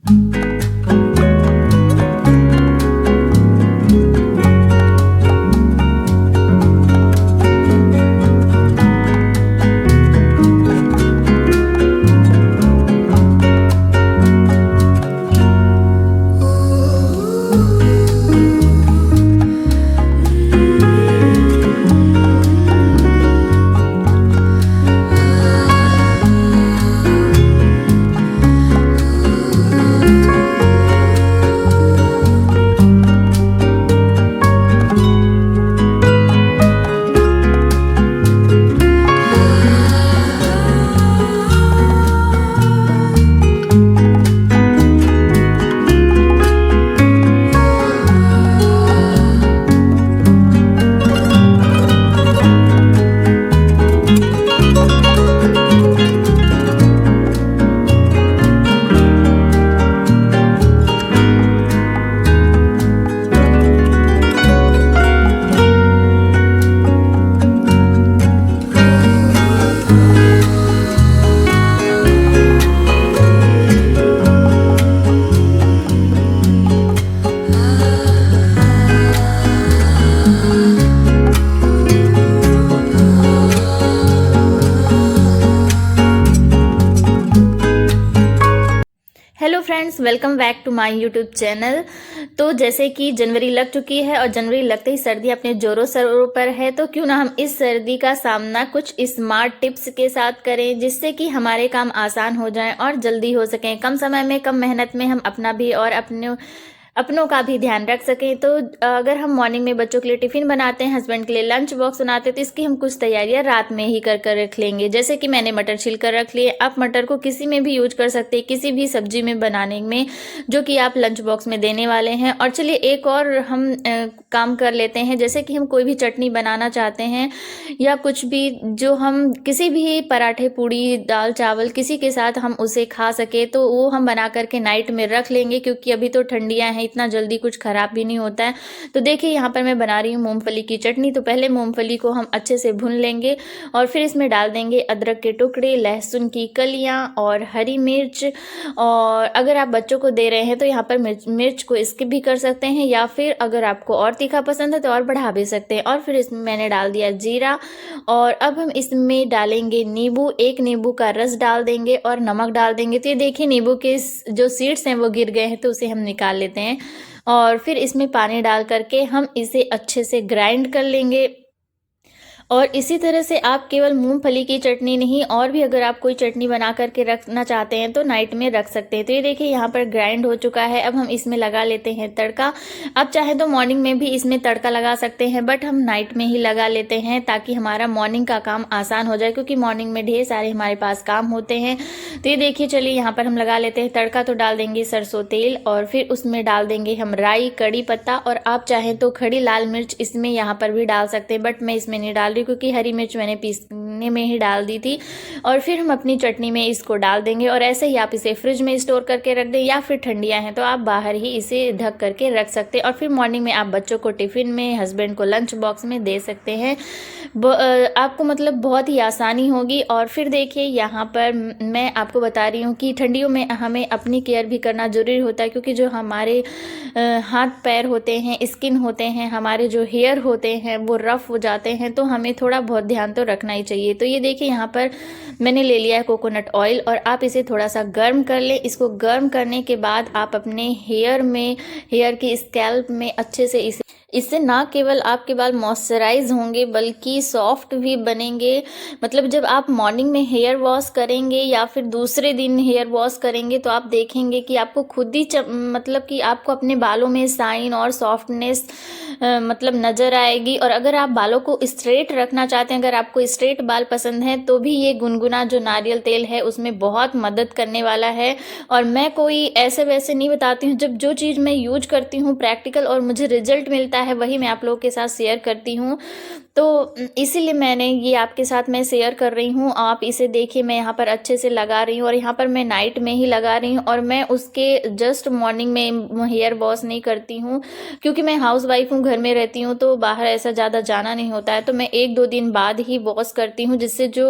Hello friends, welcome back to my YouTube channel. तो जैसे कि जनवरी लग चुकी है और जनवरी लगते ही सर्दी अपने जोरों शोरों पर है, तो क्यों ना हम इस सर्दी का सामना कुछ स्मार्ट टिप्स के साथ करें, जिससे कि हमारे काम आसान हो जाएं और जल्दी हो सकें। कम समय में कम मेहनत में हम अपना भी और अपनों का भी ध्यान रख सकें। तो अगर हम मॉर्निंग में बच्चों के लिए टिफ़िन बनाते हैं, हस्बैंड के लिए लंच बॉक्स बनाते हैं, तो इसकी हम कुछ तैयारियां रात में ही कर कर रख लेंगे। जैसे कि मैंने मटर छिल कर रख लिए। आप मटर को किसी में भी यूज कर सकते हैं, किसी भी सब्जी में बनाने में जो कि आप लंच बॉक्स में देने वाले हैं। और चलिए एक और हम काम कर लेते हैं। जैसे कि हम कोई भी चटनी बनाना चाहते हैं या कुछ भी जो हम किसी भी पराठे, पूड़ी, दाल, चावल किसी के साथ हम उसे खा सके, तो वो हम बना करके नाइट में रख लेंगे, क्योंकि अभी तो ठंडियाँ हैं, इतना जल्दी कुछ खराब भी नहीं होता है। तो देखिए यहाँ पर मैं बना रही हूँ मूंगफली की चटनी। तो पहले मूंगफली को हम अच्छे से भून लेंगे और फिर इसमें डाल देंगे अदरक के टुकड़े, लहसुन की कलियाँ और हरी मिर्च। और अगर आप बच्चों को दे रहे हैं तो यहाँ पर मिर्च को स्किप भी कर सकते हैं, या फिर अगर आपको और तीखा पसंद है तो और बढ़ा भी सकते हैं। और फिर इसमें मैंने डाल दिया जीरा, और अब हम इसमें डालेंगे नींबू। एक नींबू का रस डाल देंगे और नमक डाल देंगे। तो ये देखिए नींबू के जो सीड्स हैं वो गिर गए हैं, तो उसे हम निकाल लेते हैं। और फिर इसमें पानी डाल करके हम इसे अच्छे से ग्राइंड कर लेंगे। और इसी तरह से आप केवल मूंगफली की चटनी नहीं, और भी अगर आप कोई चटनी बना करके रखना चाहते हैं तो नाइट में रख सकते हैं। तो ये देखिए यहाँ पर ग्राइंड हो चुका है। अब हम इसमें लगा लेते हैं तड़का। आप चाहे तो मॉर्निंग में भी इसमें तड़का लगा सकते हैं, बट हम नाइट में ही लगा लेते हैं ताकि हमारा मॉर्निंग का काम आसान हो जाए, क्योंकि मॉर्निंग में ढेर सारे हमारे पास काम होते हैं। तो ये देखिए, चलिए यहाँ पर हम लगा लेते हैं तड़का। तो डाल देंगे सरसों तेल और फिर उसमें डाल देंगे हम राई, कड़ी पत्ता, और आप चाहें तो खड़ी लाल मिर्च इसमें यहाँ पर भी डाल सकते हैं, बट मैं इसमें नहीं डाल रही क्योंकि हरी मिर्च मैंने पीसने में ही डाल दी थी। और फिर हम अपनी चटनी में इसको डाल देंगे, और ऐसे ही आप इसे फ्रिज में स्टोर करके रख दें, या फिर ठंडियाँ हैं तो आप बाहर ही इसे ढक करके रख सकते हैं। और फिर मॉर्निंग में आप बच्चों को टिफ़िन में, हस्बैंड को लंच बॉक्स में दे सकते हैं। आपको मतलब बहुत ही आसानी होगी। और फिर देखिए यहाँ पर मैं आपको बता रही हूँ कि ठंडियों में हमें अपनी केयर भी करना ज़रूरी होता है, क्योंकि जो हमारे हाथ पैर होते हैं, स्किन होते हैं, हमारे जो हेयर होते हैं वो रफ़ हो जाते हैं, तो हमें थोड़ा बहुत ध्यान तो रखना ही चाहिए। तो ये देखिए यहाँ पर मैंने ले लिया है कोकोनट ऑयल, और आप इसे थोड़ा सा गर्म कर लें। इसको गर्म करने के बाद आप अपने हेयर की स्कैल्प में अच्छे से इससे ना केवल आपके बाल मॉइस्चराइज होंगे बल्कि सॉफ्ट भी बनेंगे। मतलब जब आप मॉर्निंग में हेयर वॉश करेंगे या फिर दूसरे दिन हेयर वॉश करेंगे, तो आप देखेंगे कि आपको खुद ही मतलब कि आपको अपने बालों में शाइन और सॉफ्टनेस मतलब नज़र आएगी। और अगर आप बालों को स्ट्रेट रखना चाहते हैं, अगर आपको स्ट्रेट बाल पसंद है, तो भी ये गुनगुना जो नारियल तेल है उसमें बहुत मदद करने वाला है। और मैं कोई ऐसे वैसे नहीं बताती हूँ, जब जो चीज़ मैं यूज करती हूँ प्रैक्टिकल और मुझे रिजल्ट मिलता है वही मैं आप लोगों के साथ शेयर करती हूँ। तो इसीलिए मैंने ये आपके साथ मैं शेयर कर रही हूँ। आप इसे देखिए, मैं यहाँ पर अच्छे से लगा रही हूँ और यहाँ पर मैं नाइट में ही लगा रही हूँ और मैं उसके जस्ट मॉर्निंग में हेयर वॉश नहीं करती हूँ, क्योंकि मैं हाउसवाइफ हूँ, घर में रहती हूँ, तो बाहर ऐसा ज़्यादा जाना नहीं होता है। तो मैं 1-2 दिन बाद ही वॉश करती हूँ, जिससे जो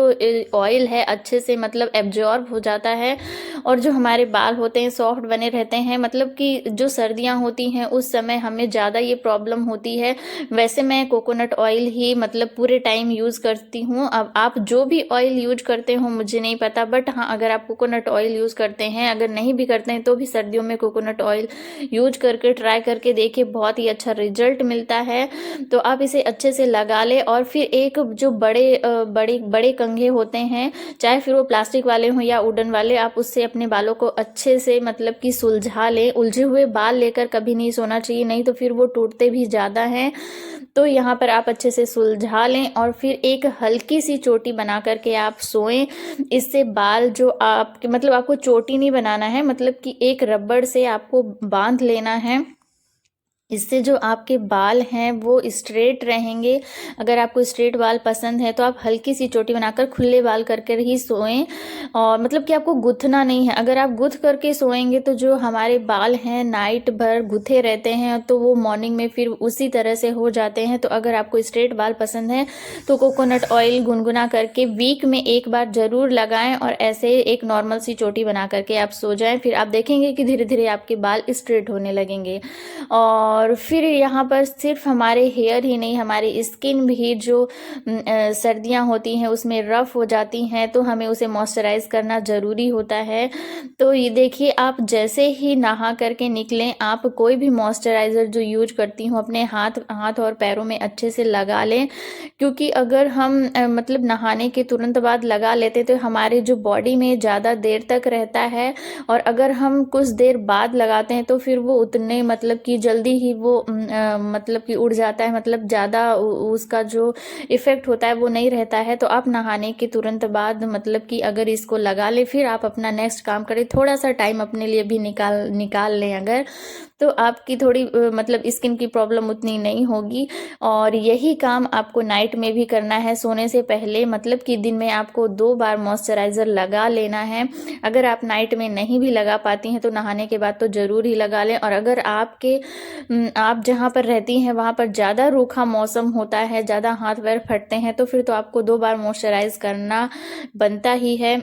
ऑयल है अच्छे से मतलब एब्जॉर्ब हो जाता है और जो हमारे बाल होते हैं सॉफ्ट बने रहते हैं। मतलब कि जो सर्दियाँ होती हैं उस समय हमें ज़्यादा ये प्रॉब्लम होती है। वैसे मैं कोकोनट ऑयल ही मतलब पूरे टाइम यूज़ करती हूँ। अब आप जो भी ऑयल यूज करते हो मुझे नहीं पता, बट हाँ, अगर आप कोकोनट ऑयल यूज़ करते हैं, अगर नहीं भी करते हैं तो भी सर्दियों में कोकोनट ऑयल यूज करके ट्राई करके देखिए, बहुत ही अच्छा रिजल्ट मिलता है। तो आप इसे अच्छे से लगा ले और फिर एक जो बड़े बड़े कंघे होते हैं, चाहे फिर वो प्लास्टिक वाले हों या वुडन वाले, आप उससे अपने बालों को अच्छे से मतलब कि सुलझा लें। उलझे हुए बाल लेकर कभी नहीं सोना चाहिए, नहीं तो फिर वो टूटते भी ज़्यादा हैं। तो यहाँ पर आप अच्छे से सुलझा लें और फिर एक हल्की सी चोटी बना करके आप सोएं। इससे बाल जो आपके मतलब आपको चोटी नहीं बनाना है, मतलब कि एक रबड़ से आपको बांध लेना है। इससे जो आपके बाल हैं वो स्ट्रेट रहेंगे। अगर आपको स्ट्रेट बाल पसंद है तो आप हल्की सी चोटी बनाकर खुले बाल करके ही सोएं, और मतलब कि आपको गुथना नहीं है। अगर आप गुथ करके सोएंगे तो जो हमारे बाल हैं नाइट भर गुथे रहते हैं, तो वो मॉर्निंग में फिर उसी तरह से हो जाते हैं। तो अगर आपको स्ट्रेट बाल पसंद है तो कोकोनट ऑयल गुनगुना करके वीक में एक बार ज़रूर लगाएं और ऐसे एक नॉर्मल सी चोटी बना करके आप सो जाएं। फिर आप देखेंगे कि धीरे धीरे आपके बाल स्ट्रेट होने लगेंगे। और फिर यहाँ पर सिर्फ हमारे हेयर ही नहीं, हमारी स्किन भी जो सर्दियाँ होती हैं उसमें रफ़ हो जाती हैं, तो हमें उसे मॉइस्चराइज़ करना ज़रूरी होता है। तो ये देखिए, आप जैसे ही नहा करके निकलें, आप कोई भी मॉइस्चराइज़र जो यूज करती हूँ अपने हाथ और पैरों में अच्छे से लगा लें, क्योंकि अगर हम मतलब नहाने के तुरंत बाद लगा लेते तो हमारे जो बॉडी में ज़्यादा देर तक रहता है, और अगर हम कुछ देर बाद लगाते हैं तो फिर वो उतने मतलब कि जल्दी ही वो मतलब कि उड़ जाता है, मतलब ज़्यादा उसका जो इफ़ेक्ट होता है वो नहीं रहता है। तो आप नहाने के तुरंत बाद मतलब कि अगर इसको लगा लें, फिर आप अपना नेक्स्ट काम करें, थोड़ा सा टाइम अपने लिए भी निकाल लें अगर, तो आपकी थोड़ी मतलब स्किन की प्रॉब्लम उतनी नहीं होगी। और यही काम आपको नाइट में भी करना है सोने से पहले, मतलब कि दिन में आपको 2 बार मॉइस्चराइज़र लगा लेना है। अगर आप नाइट में नहीं भी लगा पाती हैं तो नहाने के बाद तो ज़रूर ही लगा लें। और अगर आप जहाँ पर रहती हैं वहाँ पर ज़्यादा रूखा मौसम होता है, ज़्यादा हाथ पैर फटते हैं, तो फिर तो आपको 2 बार मॉइस्चराइज़ करना बनता ही है,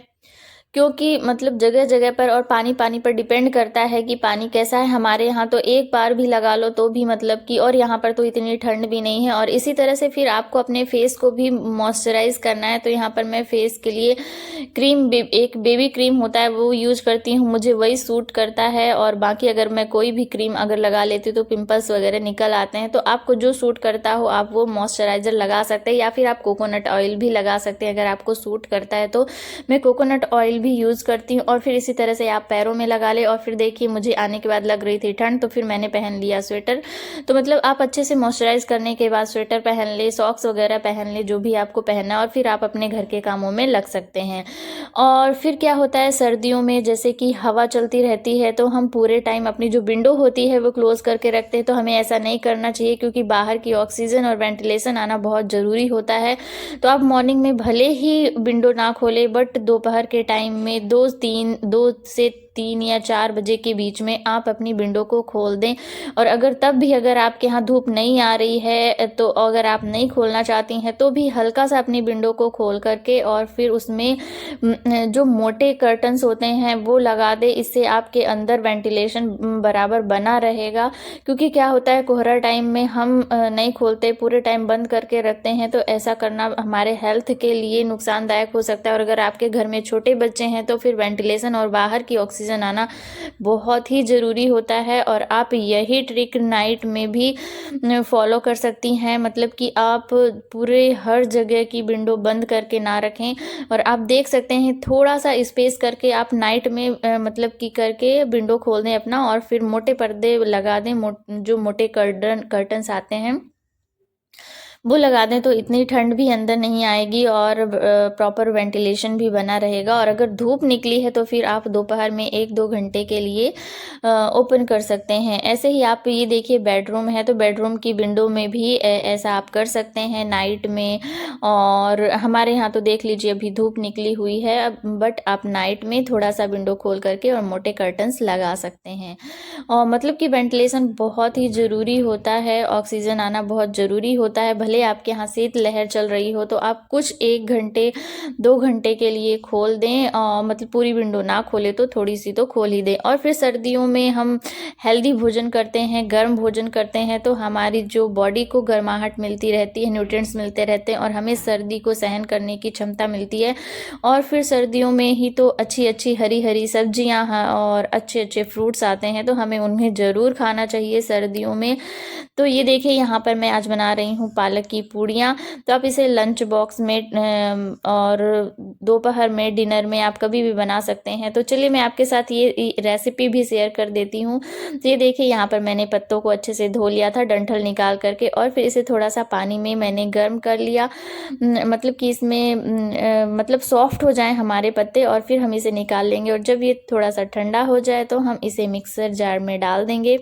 क्योंकि मतलब जगह जगह पर और पानी पानी पर डिपेंड करता है कि पानी कैसा है। हमारे यहाँ तो एक बार भी लगा लो तो भी मतलब कि, और यहाँ पर तो इतनी ठंड भी नहीं है। और इसी तरह से फिर आपको अपने फेस को भी मॉइस्चराइज करना है, तो यहाँ पर मैं फेस के लिए एक बेबी क्रीम होता है वो यूज करती हूँ, मुझे वही सूट करता है। और बाकी अगर मैं कोई भी क्रीम अगर लगा लेती हूँ तो पिंपल्स वगैरह निकल आते हैं। तो आपको जो सूट करता हो आप वो मॉइस्चराइजर लगा सकते हैं, या फिर आप कोकोनट ऑयल भी लगा सकते हैं अगर आपको सूट करता है। तो मैं कोकोनट ऑयल भी यूज़ करती हूँ। और फिर इसी तरह से आप पैरों में लगा ले। और फिर देखिए, मुझे आने के बाद लग रही थी ठंड, तो फिर मैंने पहन लिया स्वेटर। तो मतलब आप अच्छे से मॉइस्चराइज करने के बाद स्वेटर पहन ले, सॉक्स वगैरह पहन ले, जो भी आपको पहनना है, और फिर आप अपने घर के कामों में लग सकते हैं। और फिर क्या होता है सर्दियों में, जैसे कि हवा चलती रहती है तो हम पूरे टाइम अपनी जो विंडो होती है वो क्लोज करके रखते हैं। तो हमें ऐसा नहीं करना चाहिए, क्योंकि बाहर की ऑक्सीजन और वेंटिलेशन आना बहुत ज़रूरी होता है। तो आप मॉर्निंग में भले ही विंडो ना खोलें, बट दोपहर के टाइम में 2 से 3 या 4 बजे के बीच में आप अपनी विंडो को खोल दें। और अगर तब भी अगर आपके यहाँ धूप नहीं आ रही है, तो अगर आप नहीं खोलना चाहती हैं तो भी हल्का सा अपनी विंडो को खोल करके और फिर उसमें जो मोटे कर्टन्स होते हैं वो लगा दें। इससे आपके अंदर वेंटिलेशन बराबर बना रहेगा। क्योंकि क्या होता है, कोहरा टाइम में हम नहीं खोलते, पूरे टाइम बंद करके रखते हैं, तो ऐसा करना हमारे हेल्थ के लिए नुकसानदायक हो सकता है। और अगर आपके घर में छोटे बच्चे हैं तो फिर वेंटिलेशन और बाहर की ऑक्सीजन आना बहुत ही ज़रूरी होता है। और आप यही ट्रिक नाइट में भी फॉलो कर सकती हैं, मतलब कि आप पूरे हर जगह की विंडो बंद करके ना रखें। और आप देख सकते हैं थोड़ा सा स्पेस करके आप नाइट में मतलब कि करके विंडो खोल दें अपना, और फिर मोटे पर्दे लगा दें, जो मोटे कर्टन्स आते हैं वो लगा दें तो इतनी ठंड भी अंदर नहीं आएगी और प्रॉपर वेंटिलेशन भी बना रहेगा। और अगर धूप निकली है तो फिर आप दोपहर में 1-2 घंटे के लिए ओपन कर सकते हैं। ऐसे ही आप ये देखिए बेडरूम है तो बेडरूम की विंडो में भी ऐसा आप कर सकते हैं नाइट में। और हमारे यहाँ तो देख लीजिए अभी धूप निकली हुई है, बट आप नाइट में थोड़ा सा विंडो खोल करके और मोटे कर्टन्स लगा सकते हैं। और मतलब कि वेंटिलेशन बहुत ही ज़रूरी होता है, ऑक्सीजन आना बहुत ज़रूरी होता है। भले आपके यहाँ शीत लहर चल रही हो तो आप कुछ 1 घंटे 2 घंटे के लिए खोल दें, मतलब पूरी विंडो ना खोले तो थोड़ी सी तो खोल ही दें। और फिर सर्दियों में हम हेल्दी भोजन करते हैं, गर्म भोजन करते हैं तो हमारी जो बॉडी को गर्माहट मिलती रहती है, न्यूट्रिएंट्स मिलते रहते हैं और हमें सर्दी को सहन करने की क्षमता मिलती है। और फिर सर्दियों में ही तो अच्छी अच्छी हरी हरी सब्जियां और अच्छे अच्छे फ्रूट्स आते हैं, तो हमें उन्हें ज़रूर खाना चाहिए सर्दियों में। तो ये देखिए यहाँ पर मैं आज बना रही हूँ पालक की पूड़ियाँ। तो आप इसे लंच बॉक्स में और दोपहर में डिनर में आप कभी भी बना सकते हैं। तो चलिए मैं आपके साथ ये रेसिपी भी शेयर कर देती हूँ। तो ये देखिए यहाँ पर मैंने पत्तों को अच्छे से धो लिया था डंठल निकाल करके, और फिर इसे थोड़ा सा पानी में मैंने गर्म कर लिया, मतलब कि इसमें मतलब सॉफ्ट हो जाए हमारे पत्ते। और फिर हम इसे निकाल लेंगे और जब ये थोड़ा सा ठंडा हो जाए तो हम इसे मिक्सर जार में डाल देंगे।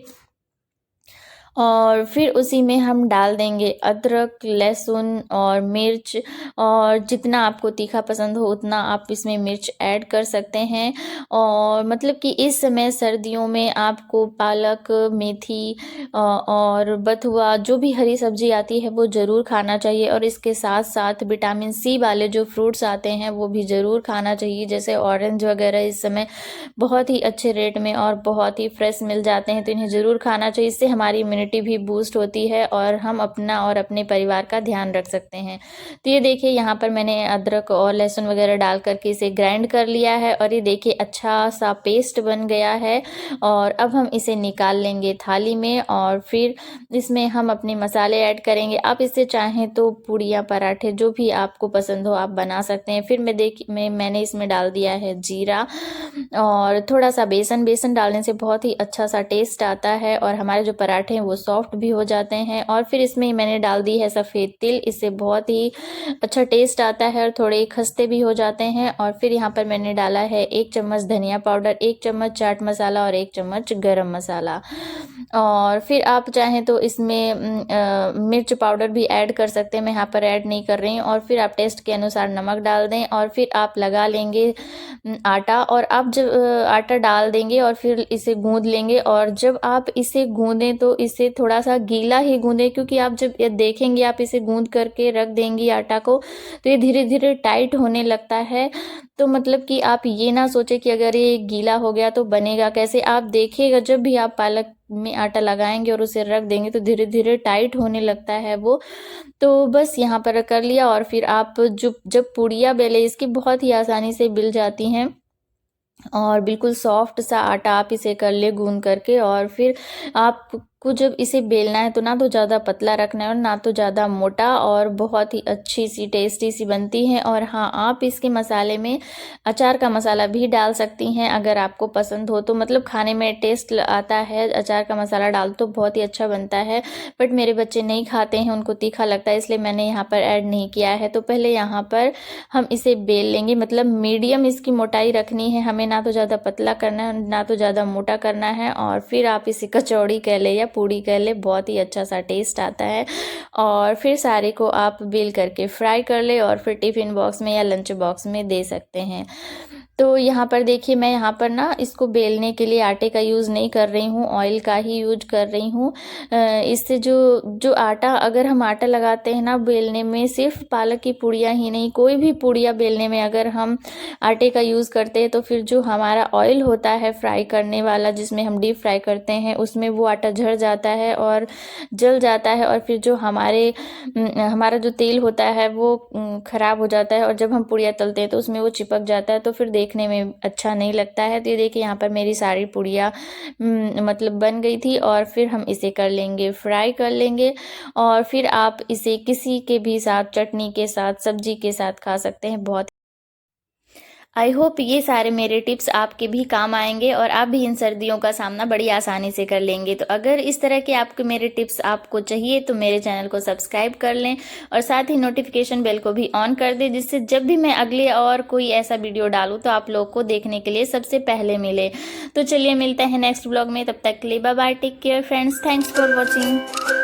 और फिर उसी में हम डाल देंगे अदरक, लहसुन और मिर्च, और जितना आपको तीखा पसंद हो उतना आप इसमें मिर्च ऐड कर सकते हैं। और मतलब कि इस समय सर्दियों में आपको पालक, मेथी और बथुआ जो भी हरी सब्जी आती है वो ज़रूर खाना चाहिए। और इसके साथ साथ विटामिन सी वाले जो फ्रूट्स आते हैं वो भी ज़रूर खाना चाहिए, जैसे ऑरेंज वगैरह इस समय बहुत ही अच्छे रेट में और बहुत ही फ्रेश मिल जाते हैं, तो इन्हें ज़रूर खाना चाहिए। इससे हमारी इम्यूनिटी भी बूस्ट होती है और हम अपना और अपने परिवार का ध्यान रख सकते हैं। तो ये देखिए यहाँ पर मैंने अदरक और लहसुन वगैरह डाल करके इसे ग्राइंड कर लिया है और ये देखिए अच्छा सा पेस्ट बन गया है। और अब हम इसे निकाल लेंगे थाली में और फिर इसमें हम अपने मसाले ऐड करेंगे। आप इससे चाहें तो पूड़ियाँ, पराठे जो भी आपको पसंद हो आप बना सकते हैं। फिर मैंने इसमें डाल दिया है जीरा और थोड़ा सा बेसन। बेसन डालने से बहुत ही अच्छा सा टेस्ट आता है और हमारे जो पराठे हैं वो सॉफ्ट भी हो जाते हैं। और फिर इसमें मैंने डाल दी है सफ़ेद तिल, इससे बहुत ही अच्छा टेस्ट आता है और थोड़े खस्ते भी हो जाते हैं। और फिर यहाँ पर मैंने डाला है 1 चम्मच धनिया पाउडर, 1 चम्मच चाट मसाला और 1 चम्मच गरम मसाला। और फिर आप चाहें तो इसमें मिर्च पाउडर भी ऐड कर सकते हैं, मैं यहाँ पर ऐड नहीं कर रही हूँ। और फिर आप टेस्ट के अनुसार नमक डाल दें और फिर आप लगा लेंगे आटा। और आप जब आटा डाल देंगे और फिर इसे गूंद लेंगे, और जब आप इसे गूंदें तो इसे थोड़ा सा गीला ही गूंदें, क्योंकि आप जब ये देखेंगे आप इसे गूंद करके रख देंगी आटा को तो ये धीरे धीरे टाइट होने लगता है। तो मतलब कि आप ये ना सोचें कि अगर ये गीला हो गया तो बनेगा कैसे। आप देखिएगा जब भी आप पालक में आटा लगाएंगे और उसे रख देंगे तो धीरे धीरे टाइट होने लगता है वो। तो बस यहाँ पर कर लिया और फिर आप जब पूड़ियाँ बेलें इसकी बहुत ही आसानी से बिल जाती हैं और बिल्कुल सॉफ्ट सा आटा आप इसे कर ले गूंद करके। और फिर आपको जब इसे बेलना है तो ना तो ज़्यादा पतला रखना है और ना तो ज़्यादा मोटा, और बहुत ही अच्छी सी टेस्टी सी बनती है। और हाँ, आप इसके मसाले में अचार का मसाला भी डाल सकती हैं अगर आपको पसंद हो तो, मतलब खाने में टेस्ट आता है अचार का मसाला डाल तो बहुत ही अच्छा बनता है। बट मेरे बच्चे नहीं खाते हैं, उनको तीखा लगता है, इसलिए मैंने यहाँ पर ऐड नहीं किया है। तो पहले यहाँ पर हम इसे बेल लेंगे, मतलब मीडियम इसकी मोटाई रखनी है हमें, ना तो ज़्यादा पतला करना है ना तो ज़्यादा मोटा करना है। और फिर आप इसे कचौड़ी कह ले या पूड़ी कह ले, बहुत ही अच्छा सा टेस्ट आता है। और फिर सारे को आप बेल करके फ्राई कर ले और फिर टिफ़िन बॉक्स में या लंच बॉक्स में दे सकते हैं। तो यहाँ पर देखिए मैं यहाँ पर ना इसको बेलने के लिए आटे का यूज़ नहीं कर रही हूँ, ऑयल का ही यूज कर रही हूँ। इससे जो आटा, अगर हम आटा लगाते हैं ना बेलने में, सिर्फ पालक की पूड़ियाँ ही नहीं कोई भी पूड़ियाँ बेलने में अगर हम आटे का यूज़ करते हैं तो फिर जो हमारा ऑयल होता है फ्राई करने वाला जिसमें हम डीप फ्राई करते हैं उसमें वो आटा झड़ जाता है और जल जाता है। और फिर जो हमारा जो तेल होता है वो ख़राब हो जाता है और जब हम पूड़ियाँ तलते हैं तो उसमें वो चिपक जाता है, तो फिर देखने में अच्छा नहीं लगता है। तो ये देखिए यहाँ पर मेरी सारी पूड़ियाँ मतलब बन गई थी और फिर हम इसे कर लेंगे फ्राई कर लेंगे। और फिर आप इसे किसी के भी साथ, चटनी के साथ, सब्जी के साथ खा सकते हैं। बहुत आई होप ये सारे मेरे टिप्स आपके भी काम आएंगे और आप भी इन सर्दियों का सामना बड़ी आसानी से कर लेंगे। तो अगर इस तरह के आपके मेरे टिप्स आपको चाहिए तो मेरे चैनल को सब्सक्राइब कर लें और साथ ही नोटिफिकेशन बेल को भी ऑन कर दें, जिससे जब भी मैं अगले और कोई ऐसा वीडियो डालूँ तो आप लोग को देखने के लिए सबसे पहले मिले। तो चलिए मिलते हैं नेक्स्ट ब्लॉग में, तब तक के लिए bye bye, take care friends, thanks for watching.